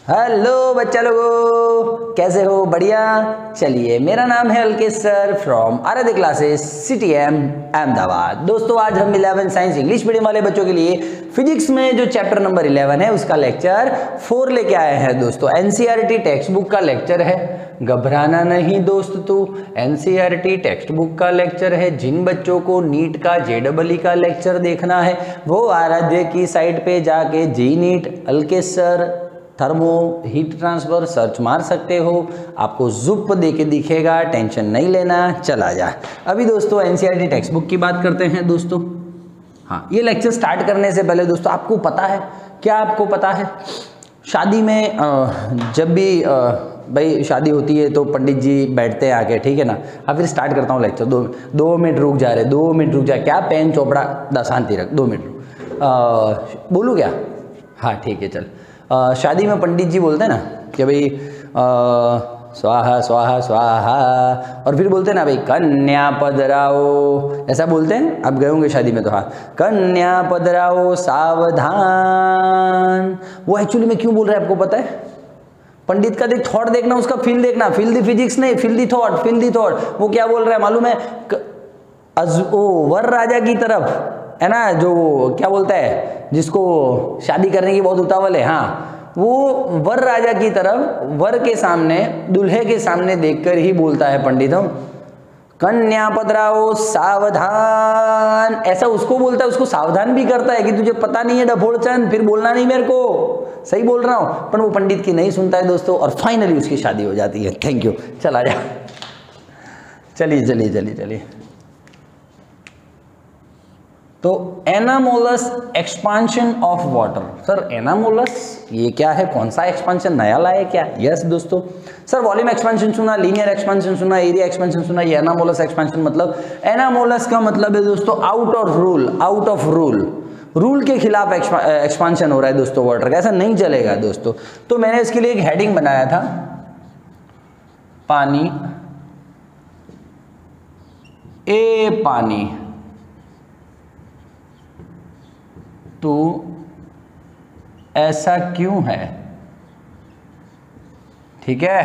Hello बच्चा लोगो, कैसे हो? बढ़िया। चलिए, मेरा नाम है अलकेश सर फ्रॉम आराध्य क्लासेस CTM अहमदाबाद। दोस्तों, आज हम 11 साइंस इंग्लिश मीडियम वाले बच्चों के लिए फिजिक्स में जो चैप्टर नंबर 11 है उसका लेक्चर 4 लेके आए हैं। दोस्तों, NCERT टेक्स्ट बुक का लेक्चर है। घबराना नहीं दोस्त, तू NCERT टेक्स्ट बुक का लेक्चर है। जिन बच्चों को नीट का JEE का लेक्चर देखना है वो आराध्य की साइट पे जाके GNEET Alkesh sir thermo heat transfer search मार सकते हो, आपको जुप देके दिखेगा। टेंशन नहीं लेना, चला जा। अभी दोस्तों NCERT टेक्स्ट बुक की बात करते हैं। दोस्तों हाँ, ये लेक्चर स्टार्ट करने से पहले दोस्तों आपको पता है क्या? आपको पता है शादी में जब भी भाई शादी होती है तो पंडित जी बैठते हैं आके, ठीक है ना। अब फिर स्टार्ट करता हूँ लेक्चर। 2 मिनट रुक जा रहे, 2 मिनट रुक जा। क्या पेन चोपड़ा शांति रख, 2 मिनट रुक। बोलूँ क्या? हाँ ठीक है, चल। शादी में पंडित जी बोलते हैं ना कि भाई स्वाहा स्वाहा स्वाहा, और फिर बोलते हैं ना भाई कन्या पधराओ, ऐसा बोलते हैं। आप गए होंगे शादी में तो। हाँ, कन्या पधराओ सावधान। वो एक्चुअली में क्यों बोल रहे हैं आपको पता है? पंडित का देख थॉट देखना, उसका फील देखना। फील दी फिजिक्स नहीं, फील दी थॉट, फील दी थॉट। वो क्या बोल रहा है मालूम है? वर राजा की तरफ है ना, जो क्या बोलता है जिसको शादी करने की बहुत उतावल है, हाँ, वो वर राजा की तरफ वर के सामने, दूल्हे के सामने देखकर ही बोलता है पंडित हम कन्या पधराओ सावधान। ऐसा उसको बोलता है, उसको सावधान भी करता है कि तुझे पता नहीं है डफोड़चंद, फिर बोलना नहीं मेरे को, सही बोल रहा हूं। पर वो पंडित की नहीं सुनता है दोस्तों, और फाइनली उसकी शादी हो जाती है। थैंक यू, चला जा। चलिए चलिए चलिए चलिए। तो anomalous expansion of water. Sir anomalous ये क्या है? कौन सा एक्सपांशन नया लाए क्या? यस दोस्तों। सर वॉल्यूम एक्सपांशन सुना, लीनियर एक्सपांशन सुना, एरिया एक्सपांशन सुना, ये एनामोलस एक्सपांशन मतलब, एनामोलस का मतलब है दोस्तों out of rule, out of rule, rule के खिलाफ एक्सपांशन हो रहा है दोस्तों वाटर का। ऐसा नहीं चलेगा दोस्तों। तो मैंने इसके लिए एक हेडिंग बनाया था, पानी ए पानी तो ऐसा क्यों है, ठीक है,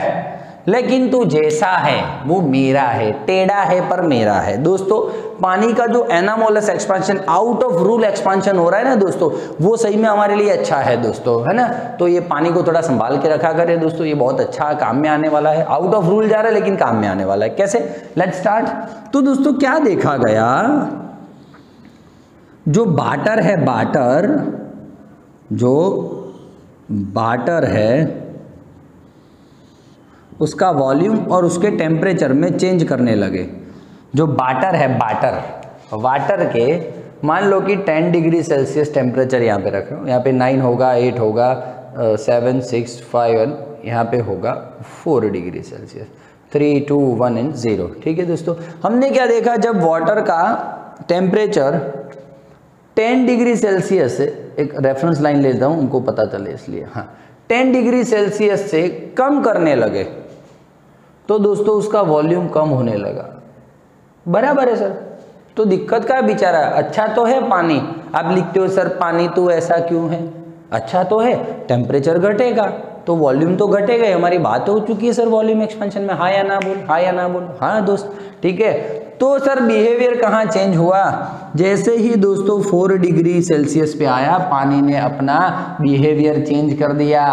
लेकिन तू जैसा है वो मेरा है, टेढ़ा है पर मेरा है। दोस्तों पानी का जो anomalous expansion, out of rule expansion हो रहा है ना दोस्तों, वो सही में हमारे लिए अच्छा है दोस्तों, है ना। तो ये पानी को थोड़ा संभाल के रखा करें दोस्तों, ये बहुत अच्छा काम में आने वाला है। आउट ऑफ रूल जा रहा है लेकिन काम में आने वाला है। कैसे? Let's start. तो दोस्तों क्या देखा गया, जो बाटर है, बाटर, जो बाटर है उसका वॉल्यूम और उसके टेम्परेचर में चेंज करने लगे। जो बाटर है, बाटर, वाटर के मान लो कि 10 डिग्री सेल्सियस टेम्परेचर यहाँ पे रख रहा हूँ। यहाँ पे 9 होगा, 8 होगा, 7 6 5, यहाँ पे होगा 4 डिग्री सेल्सियस, 3 2 1 एंड 0। ठीक है दोस्तों, हमने क्या देखा, जब वाटर का टेम्परेचर 10 डिग्री सेल्सियस से, एक रेफरेंस लाइन लेता हूँ उनको पता चले इसलिए, हाँ, 10 डिग्री सेल्सियस से कम करने लगे तो दोस्तों उसका वॉल्यूम कम होने लगा। बराबर है सर। तो दिक्कत क्या बेचारा, अच्छा तो है पानी। आप लिखते हो सर पानी तो ऐसा क्यों है, अच्छा तो है, टेम्परेचर घटेगा तो वॉल्यूम तो घटेगा ही। हमारी बात हो चुकी है सर वॉल्यूम एक्सपेंशन में, हाँ या ना बोल, हाँ या ना बोल, हाँ दोस्त, ठीक है। तो सर बिहेवियर कहाँ चेंज हुआ? जैसे ही दोस्तों 4 डिग्री सेल्सियस पे आया, पानी ने अपना बिहेवियर चेंज कर दिया।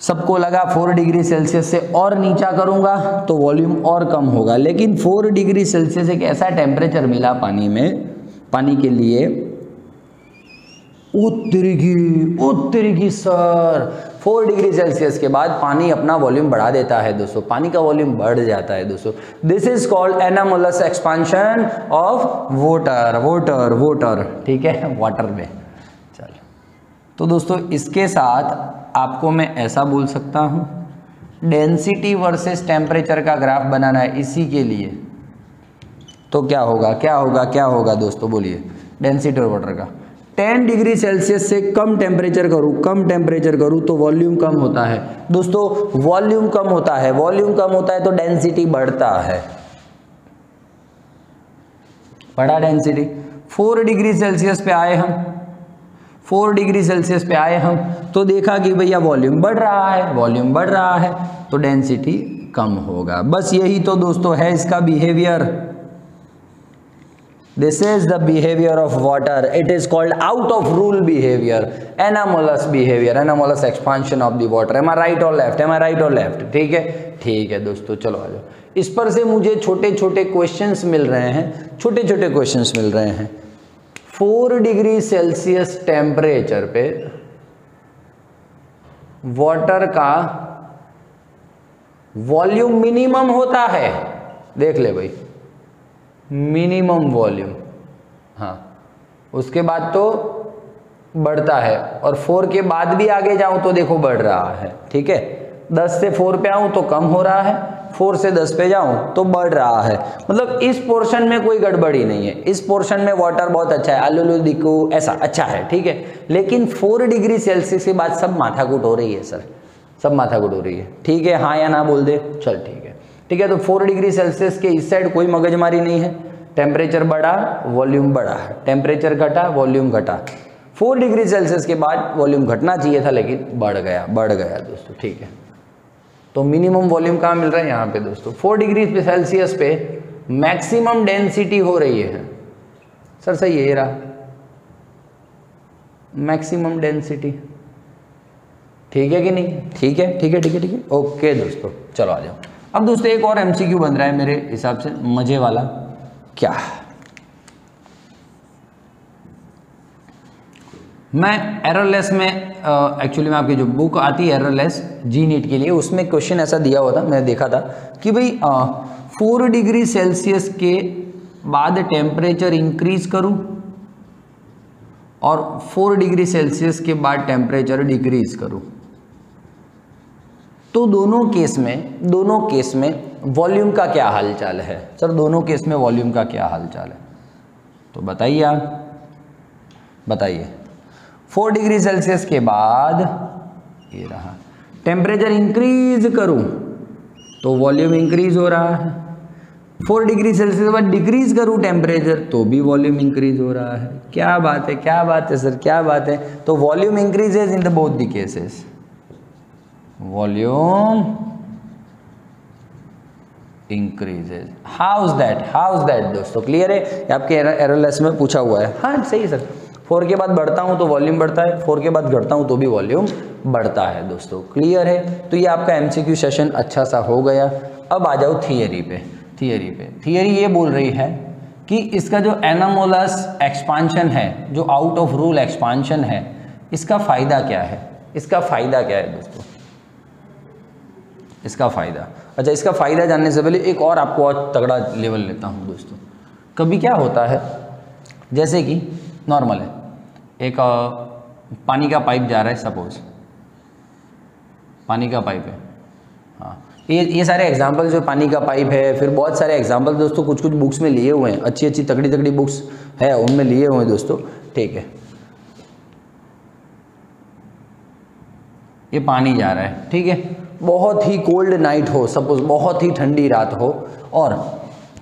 सबको लगा 4 डिग्री सेल्सियस से और नीचा करूंगा तो वॉल्यूम और कम होगा, लेकिन 4 डिग्री सेल्सियस एक ऐसा टेम्परेचर मिला पानी में, पानी के लिए, उत्तरी सर 4 डिग्री सेल्सियस के बाद पानी अपना वॉल्यूम बढ़ा देता है दोस्तों, पानी का वॉल्यूम बढ़ जाता है दोस्तों। This is called anomalous expansion of water, water water, ठीक है, वाटर में। चलो, तो दोस्तों इसके साथ आपको मैं ऐसा बोल सकता हूँ, डेंसिटी वर्सेस टेम्परेचर का ग्राफ बनाना है इसी के लिए। तो क्या होगा, क्या होगा, क्या होगा दोस्तों, बोलिए। डेंसिटी और वाटर का 10 डिग्री सेल्सियस से कम टेम्परेचर करूँ, कम टेम्परेचर करूँ तो वॉल्यूम कम होता है दोस्तों, वॉल्यूम कम होता है, वॉल्यूम कम होता है तो डेंसिटी बढ़ता है, बढ़ा डेंसिटी। 4 डिग्री सेल्सियस पे आए हम, 4 डिग्री सेल्सियस पे आए हम तो देखा कि भैया वॉल्यूम बढ़ रहा है, वॉल्यूम बढ़ रहा है तो डेंसिटी कम होगा। बस यही तो दोस्तों है इसका behaviour. This is the behaviour of water, it is called out of rule behaviour, anomalous behaviour, anomalous expansion of the water. Am I right और लेफ्ट, एम आई राइट और लेफ्ट? ठीक है, ठीक है दोस्तों, चलो आ जाओ। इस पर से मुझे छोटे छोटे क्वेश्चंस मिल रहे हैं, छोटे छोटे क्वेश्चंस मिल रहे हैं। 4 डिग्री सेल्सियस टेम्परेचर पे वाटर का वॉल्यूम मिनिमम होता है, देख ले भाई, मिनिमम वॉल्यूम, हाँ, उसके बाद तो बढ़ता है, और 4 के बाद भी आगे जाऊं तो देखो बढ़ रहा है। ठीक है, 10 से 4 पे आऊं तो कम हो रहा है, 4 से 10 पे जाऊं तो बढ़ रहा है। मतलब इस पोर्शन में कोई गड़बड़ी नहीं है, इस पोर्शन में वाटर बहुत अच्छा है, आलू दिखो ऐसा अच्छा है। ठीक है, लेकिन 4 डिग्री सेल्सियस के बाद सब माथाकूट हो रही है सर, सब माथाकूट हो रही है। ठीक है, हाँ या ना बोल दे, चल ठीक है। ठीक है, तो 4 डिग्री सेल्सियस के इस साइड कोई मगजमारी नहीं है, टेम्परेचर बढ़ा वॉल्यूम बढ़ा, टेम्परेचर घटा वॉल्यूम घटा। 4 डिग्री सेल्सियस के बाद वॉल्यूम घटना चाहिए था लेकिन बढ़ गया दोस्तों। ठीक है, तो मिनिमम वॉल्यूम कहाँ मिल रहा है? यहाँ पे दोस्तों 4 डिग्री सेल्सियस पे मैक्सिमम डेंसिटी हो रही है। सर सही है, ये रहा मैक्सिमम डेंसिटी। ठीक है कि नहीं? ठीक है, ठीक है, ठीक है, ठीक है, ओके दोस्तों, चलो आ जाओ। अब दोस्तों एक और एमसीक्यू बन रहा है मेरे हिसाब से मजे वाला। क्या? मैं एररलेस में एक्चुअली में आपकी जो बुक आती है एररलेस जी नीट के लिए, उसमें क्वेश्चन ऐसा दिया हुआ था, मैंने देखा था कि भाई 4 डिग्री सेल्सियस के बाद टेम्परेचर इंक्रीज करूं और 4 डिग्री सेल्सियस के बाद टेम्परेचर डिक्रीज करूं, तो दोनों केस में वॉल्यूम का क्या हालचाल है? सर दोनों केस में वॉल्यूम का क्या हालचाल है? तो बताइए आप, बताइए। 4 डिग्री सेल्सियस के बाद ये रहा, टेम्परेचर इंक्रीज करूं तो वॉल्यूम इंक्रीज हो रहा है, 4 डिग्री सेल्सियस के बाद डिक्रीज करूं टेम्परेचर तो भी वॉल्यूम इंक्रीज हो रहा है। क्या बात है, क्या बात है सर, क्या बात है। तो volume increases in the both the cases, volume increases. How is that दोस्तों? क्लियर है? आपके एररलेस में पूछा हुआ है। हाँ सही है सर, 4 के बाद बढ़ता हूं तो वॉल्यूम बढ़ता है, 4 के बाद घटता हूं तो भी वॉल्यूम बढ़ता है दोस्तों। क्लियर है? तो ये आपका एमसीक्यू सेशन अच्छा सा हो गया। अब आ जाओ थियरी पे। थियरी ये बोल रही है कि इसका जो एनामोलस एक्सपांशन है, जो आउट ऑफ रूल एक्सपांशन है, इसका फायदा क्या है? इसका फायदा क्या है दोस्तों? इसका फायदा, अच्छा इसका फायदा जानने से पहले एक और आपको और तगड़ा लेवल लेता हूँ दोस्तों। कभी क्या होता है, जैसे कि नॉर्मल है, एक पानी का पाइप जा रहा है, सपोज पानी का पाइप है, हाँ, ये सारे एग्जाम्पल जो पानी का पाइप है, फिर बहुत सारे एग्जाम्पल दोस्तों कुछ बुक्स में लिए हुए हैं, अच्छी तगड़ी बुक्स है उनमें लिए हुए हैं दोस्तों। ठीक है, ये पानी जा रहा है, ठीक है, बहुत ही कोल्ड नाइट हो, सपोज बहुत ही ठंडी रात हो, और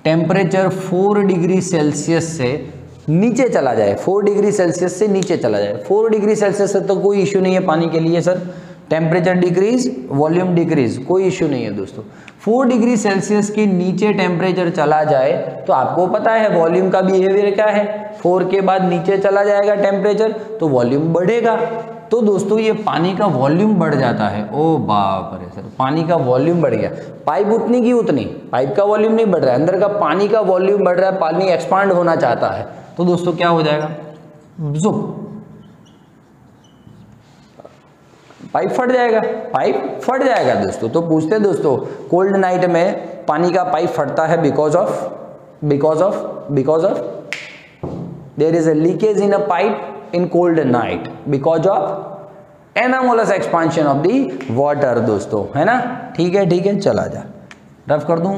टेम्परेचर 4 डिग्री सेल्सियस से नीचे चला जाए, 4 डिग्री सेल्सियस से नीचे चला जाए। 4 डिग्री सेल्सियस से तो कोई इश्यू नहीं है पानी के लिए sir, temperature decrease volume decrease, कोई इश्यू नहीं है दोस्तों। 4 डिग्री सेल्सियस के नीचे टेम्परेचर चला जाए तो आपको पता है वॉल्यूम का बिहेवियर क्या है, 4 के बाद नीचे चला जाएगा टेम्परेचर तो वॉल्यूम बढ़ेगा। तो दोस्तों ये पानी का वॉल्यूम बढ़ जाता है। ओ बाप रे सर, पानी का वॉल्यूम बढ़ गया, पाइप उतनी की उतनी, पाइप का वॉल्यूम नहीं बढ़ रहा है, अंदर का पानी का वॉल्यूम बढ़ रहा है, पानी एक्सपांड होना चाहता है, तो दोस्तों क्या हो जाएगा, पाइप फट जाएगा, पाइप फट जाएगा दोस्तों। तो पूछते हैं दोस्तों, कोल्ड नाइट में पानी का पाइप फटता है because of their is a leakage in a pipe in cold night because of anomalous expansion of the water दोस्तों, है ना। ठीक है, चला जा, रफ कर दूं।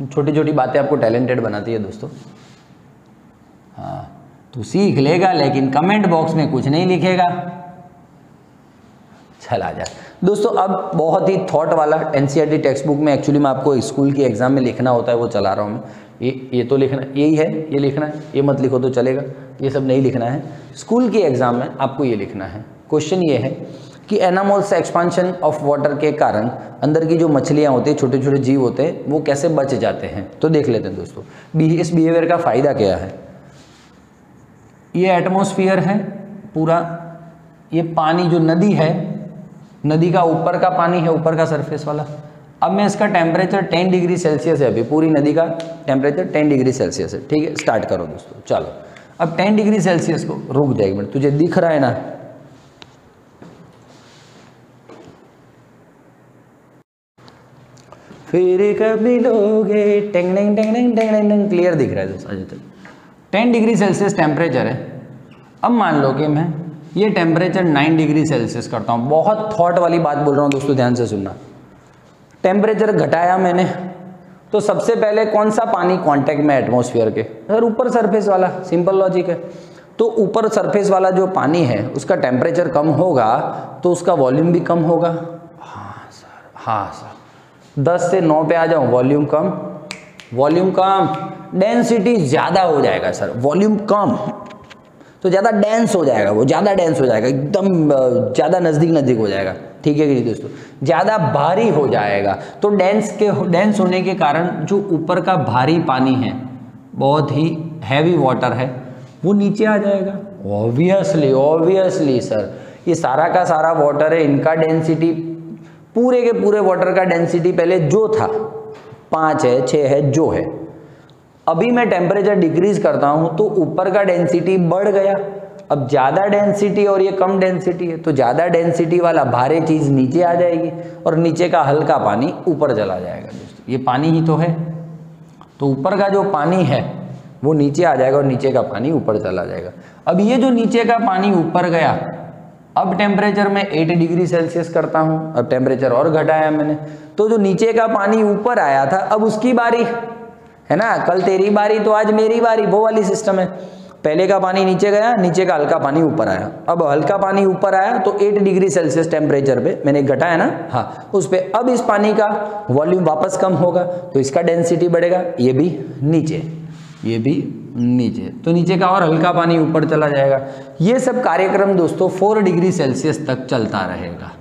छोटी छोटी बातें आपको टैलेंटेड बनाती है दोस्तों। हाँ, तू सीख लेगा लेकिन कमेंट बॉक्स में कुछ नहीं लिखेगा। चला जाए। दोस्तों अब बहुत ही थॉट वाला एनसीईआरटी टेक्स्ट बुक में एक्चुअली मैं आपको स्कूल की एग्जाम में लिखना होता है, वो चला रहा हूँ मैं। ये तो लिखना यही है, ये लिखना है, ये मत लिखो तो चलेगा, ये सब नहीं लिखना है। स्कूल की एग्जाम में आपको ये लिखना है। क्वेश्चन ये है कि एनामोल्स एक्सपांशन ऑफ वाटर के कारण अंदर की जो मछलियाँ होती हैं, छोटे छोटे जीव होते हैं, वो कैसे बच जाते हैं। तो देख लेते हैं दोस्तों इस बिहेवियर का फ़ायदा क्या है। ये एटमॉस्फेयर है पूरा, ये पानी जो नदी है, नदी का ऊपर का पानी है, ऊपर का सरफेस वाला। अब मैं इसका टेम्परेचर 10 डिग्री सेल्सियस है, अभी पूरी नदी का टेम्परेचर 10 डिग्री सेल्सियस है, ठीक है। स्टार्ट करो दोस्तों, चलो। अब 10 डिग्री सेल्सियस को रुक जाए एक मिनट, तुझे दिख रहा है ना, फिर कब मिलोगे, tang tang tang tang tang tang, clear दिख रहा है दोस्तों अजय तक। 10 डिग्री सेल्सियस टेम्परेचर है। अब मान लो कि मैं ये टेम्परेचर 9 डिग्री सेल्सियस करता हूँ। बहुत थॉट वाली बात बोल रहा हूँ दोस्तों, ध्यान से सुनना। टेम्परेचर घटाया मैंने, तो सबसे पहले कौन सा पानी कांटेक्ट में एटमॉस्फेयर के, सर ऊपर सरफेस वाला, सिंपल लॉजिक है। तो ऊपर सरफेस वाला जो पानी है उसका टेम्परेचर कम होगा तो उसका वॉल्यूम भी कम होगा। हाँ सर, हाँ सर, 10 से 9 पे आ जाऊँ, वॉल्यूम कम, वॉल्यूम कम, डेंसिटी ज़्यादा हो जाएगा सर, वॉल्यूम कम तो ज़्यादा डेंस हो जाएगा, वो ज़्यादा डेंस हो जाएगा, एकदम ज़्यादा नज़दीक हो जाएगा, ठीक है कि नहीं दोस्तों। ज़्यादा भारी हो जाएगा तो डेंस होने के कारण जो ऊपर का भारी पानी है, बहुत ही हैवी वाटर है, वो नीचे आ जाएगा। ऑब्वियसली सर, ये सारा का सारा वाटर है, इनका डेंसिटी, पूरे के पूरे वाटर का डेंसिटी पहले जो था 5 है, 6 है, जो है। अभी मैं टेम्परेचर डिक्रीज करता हूं तो ऊपर का डेंसिटी बढ़ गया। अब ज़्यादा डेंसिटी और ये कम डेंसिटी है, तो ज़्यादा डेंसिटी वाला भारी चीज़ नीचे आ जाएगी और नीचे का हल्का पानी ऊपर चला जाएगा दोस्तों। ये पानी ही तो है, तो ऊपर का जो पानी है वो नीचे आ जाएगा और नीचे का पानी ऊपर चला जाएगा। अब ये जो नीचे का पानी ऊपर गया, अब टेम्परेचर मैं 8 डिग्री सेल्सियस करता हूँ, अब टेम्परेचर और घटाया मैंने, तो जो नीचे का पानी ऊपर आया था अब उसकी बारी है ना, कल तेरी बारी तो आज मेरी बारी, वो वाली सिस्टम है। पहले का पानी नीचे गया, नीचे का हल्का पानी ऊपर आया। अब हल्का पानी ऊपर आया तो 8 डिग्री सेल्सियस टेम्परेचर पे मैंने घटाया ना, हाँ, उस पे अब इस पानी का वॉल्यूम वापस कम होगा तो इसका डेंसिटी बढ़ेगा, ये भी नीचे, ये भी नीचे, तो नीचे का और हल्का पानी ऊपर चला जाएगा। ये सब कार्यक्रम दोस्तों 4 डिग्री सेल्सियस तक चलता रहेगा।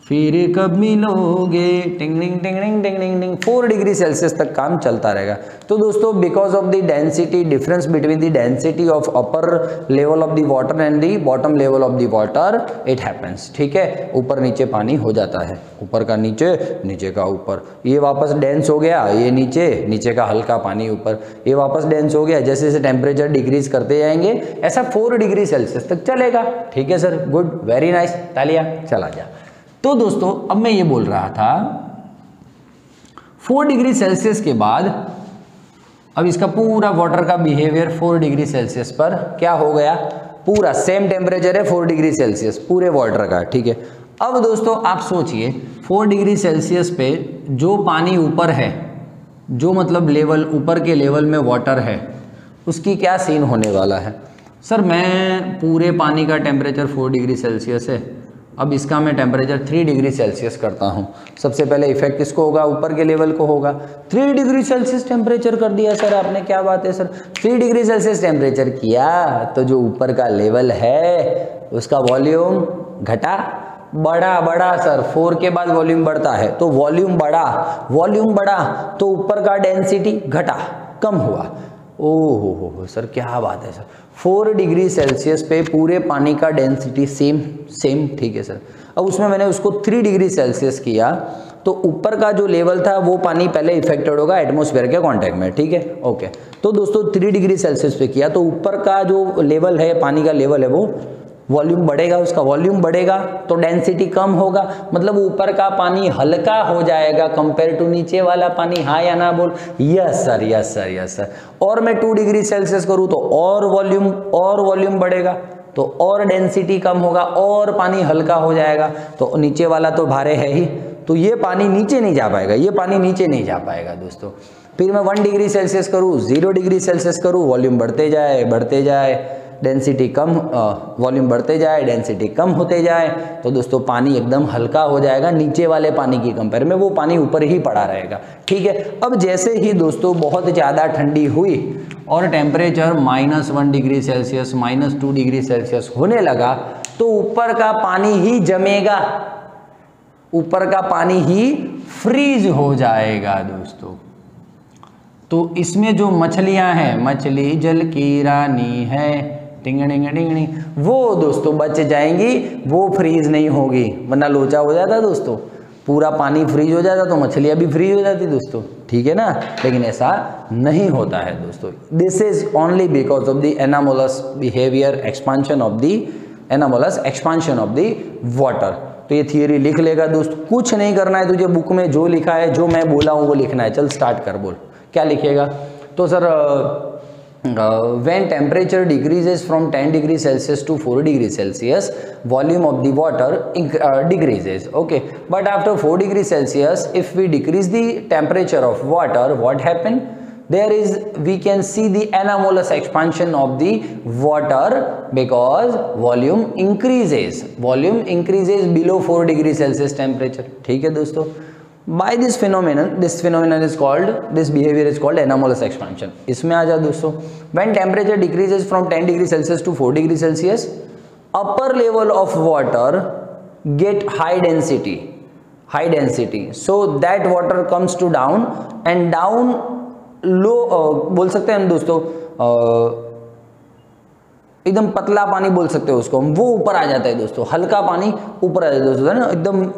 फिर कब मिलोगे, टिंग टिंग टिंग टिंग टिंग टिंग टिंग, 4 डिग्री सेल्सियस तक काम चलता रहेगा। तो दोस्तों because of the density difference between the density of upper level of the water and the bottom level of the water it happens, ठीक है। ऊपर नीचे पानी हो जाता है, ऊपर का नीचे, नीचे का ऊपर, ये वापस डेंस हो गया, ये नीचे, नीचे का हल्का पानी ऊपर, ये वापस डेंस हो गया। जैसे जैसे टेम्परेचर डिक्रीज करते जाएंगे ऐसा 4 डिग्री सेल्सियस तक चलेगा, ठीक है सर, गुड, वेरी नाइस, तालियां, चला जा। तो दोस्तों अब मैं ये बोल रहा था 4 डिग्री सेल्सियस के बाद अब इसका पूरा वाटर का बिहेवियर 4 डिग्री सेल्सियस पर क्या हो गया, पूरा सेम टेम्परेचर है 4 डिग्री सेल्सियस पूरे वाटर का, ठीक है। अब दोस्तों आप सोचिए 4 डिग्री सेल्सियस पे जो पानी ऊपर है, जो मतलब लेवल ऊपर के लेवल में वाटर है, उसकी क्या सीन होने वाला है। सर मैं पूरे पानी का टेम्परेचर 4 डिग्री सेल्सियस है, अब इसका मैं टेम्परेचर 3 डिग्री सेल्सियस करता हूँ। सबसे पहले इफेक्ट किसको होगा, ऊपर के लेवल को होगा। 3 डिग्री सेल्सियस टेम्परेचर कर दिया सर आपने, क्या बात है सर, 3 डिग्री सेल्सियस टेम्परेचर किया तो जो ऊपर का लेवल है उसका वॉल्यूम घटा, बढ़ा, बढ़ा सर, 4 के बाद वॉल्यूम बढ़ता है तो वॉल्यूम बढ़ा, वॉल्यूम बढ़ा तो ऊपर का डेंसिटी घटा, कम हुआ। ओहो हो सर, क्या बात है सर, 4 डिग्री सेल्सियस पे पूरे पानी का डेंसिटी सेम, ठीक है सर। अब उसमें मैंने उसको 3 डिग्री सेल्सियस किया तो ऊपर का जो लेवल था वो पानी पहले इफेक्टेड होगा एटमॉस्फेयर के कांटेक्ट में, ठीक है, ओके। तो दोस्तों 3 डिग्री सेल्सियस पे किया तो ऊपर का जो लेवल है, पानी का लेवल है, वो वॉल्यूम बढ़ेगा, उसका वॉल्यूम बढ़ेगा तो डेंसिटी कम होगा, मतलब ऊपर का पानी हल्का हो जाएगा कंपेयर टू नीचे वाला पानी, हाँ या ना बोल। Yes sir, yes sir, yes sir. और मैं 2 डिग्री सेल्सियस करूँ तो और वॉल्यूम बढ़ेगा तो और डेंसिटी कम होगा और पानी हल्का हो जाएगा, तो नीचे वाला तो भारे है ही, तो ये पानी नीचे नहीं जा पाएगा, ये पानी नीचे नहीं जा पाएगा दोस्तों। फिर मैं 1 डिग्री सेल्सियस करूँ, 0 डिग्री सेल्सियस करूँ, वॉल्यूम बढ़ते जाए, डेंसिटी कम, वॉल्यूम बढ़ते जाए, डेंसिटी कम होते जाए, तो दोस्तों पानी एकदम हल्का हो जाएगा नीचे वाले पानी की कंपेयर में, वो पानी ऊपर ही पड़ा रहेगा। ठीक है, अब जैसे ही दोस्तों बहुत ज़्यादा ठंडी हुई और temperature -1 degree Celsius, -2 degree Celsius होने लगा, तो ऊपर का पानी ही जमेगा, ऊपर का पानी ही फ्रीज हो जाएगा दोस्तों। तो इसमें जो मछलियां हैं, मछली जल की रानी है, टिंगड़िंग टिंगड़ी, वो दोस्तों बच जाएंगी, वो फ्रीज नहीं होगी, वरना लोचा हो जाता दोस्तों, पूरा पानी फ्रीज हो जाता तो मछलियां भी फ्रीज हो जाती दोस्तों। ठीक है ना, लेकिन ऐसा नहीं होता है दोस्तों। This is only because of the anomalous behaviour, expansion of the anomalous, expansion of the water. तो ये थियरी लिख लेगा दोस्त, कुछ नहीं करना है तुझे, बुक में जो लिखा है, जो मैं बोला हूँ वो लिखना है। चल स्टार्ट कर, बोल क्या लिखेगा। तो sir when temperature decreases from 10 degree Celsius to 4 degree Celsius, volume of the water decreases. Okay, but after 4 degree Celsius, if we decrease the temperature of water, what happen? There is, we can see the anomalous expansion of the water because volume increases. Volume increases below 4 degree Celsius temperature. ठीक है दोस्तों, by this phenomenon is called, this behavior is called anomalous expansion. इसमें आ जाओ दोस्तों, when temperature decreases from 10 degree Celsius to 4 degree Celsius, upper level of water get high density, so that water comes to down and down low, बोल सकते हैं हम दोस्तों, एकदम पतला पानी बोल सकते हो उसको, वो ऊपर आ जाता है दोस्तों, हल्का पानी ऊपर आ जाता है दोस्तों, है ना, एकदम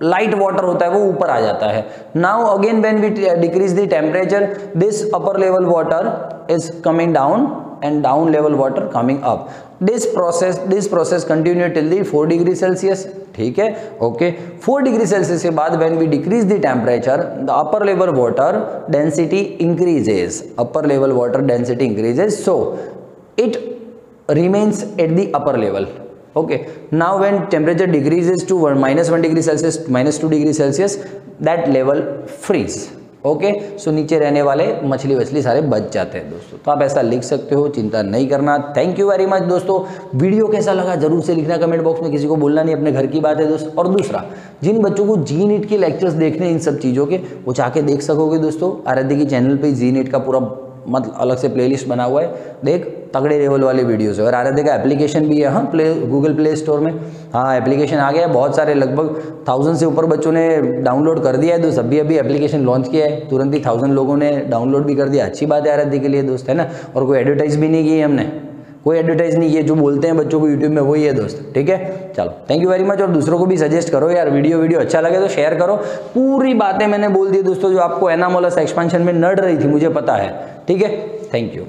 लाइट वाटर होता है वो ऊपर आ जाता है। Now again when we decrease the temperature, this upper level water is coming down and down level water coming up. This process continue till the 4 degree Celsius. ठीक है, ओके, 4 डिग्री सेल्सियस के बाद when we decrease the temperature, the upper level water density increases, upper level water density increases, so it remains at the upper level. Okay, now when temperature decreases to -1 degree Celsius, -2 degree Celsius, that level freeze. Okay, so नीचे रहने वाले मछली वछली सारे बच जाते हैं दोस्तों। तो आप ऐसा लिख सकते हो, चिंता नहीं करना। थैंक यू वेरी मच दोस्तों। वीडियो कैसा लगा जरूर से लिखना कमेंट बॉक्स में, किसी को बोलना नहीं, अपने घर की बात है दोस्त। और दूसरा, जिन बच्चों को जी नीट के लेक्चर्स देखने इन सब चीज़ों के, वो जाके देख सकोगे दोस्तों। आराध्य की चैनल पर जी नीट का पूरा मतलब अलग से प्लेलिस्ट बना हुआ है, देख तगड़े लेवल वाले वीडियोस है। और आराध्य का एप्लीकेशन भी है, हाँ, गूगल प्ले स्टोर में, हाँ एप्लीकेशन आ गया है। बहुत सारे लगभग 1000 से ऊपर बच्चों ने डाउनलोड कर दिया है दोस्त। अभी एप्लीकेशन लॉन्च किया है, तुरंत ही 1000 लोगों ने डाउनलोड भी कर दिया। अच्छी बात है आराध्य के लिए दोस्त, है ना। और कोई एडवर्टाइज भी नहीं की है हमने, कोई एडवर्टाइज नहीं किया, जो बोलते हैं बच्चों को यूट्यूब में वही है दोस्त। ठीक है, चलो थैंक यू वेरी मच। और दूसरों को भी सजेस्ट करो यार, वीडियो अच्छा लगे तो शेयर करो। पूरी बातें मैंने बोल दी दोस्तों, जो आपको एनामोलस एक्सपेंशन में नड़ रही थी, मुझे पता है। ठीक है, थैंक यू।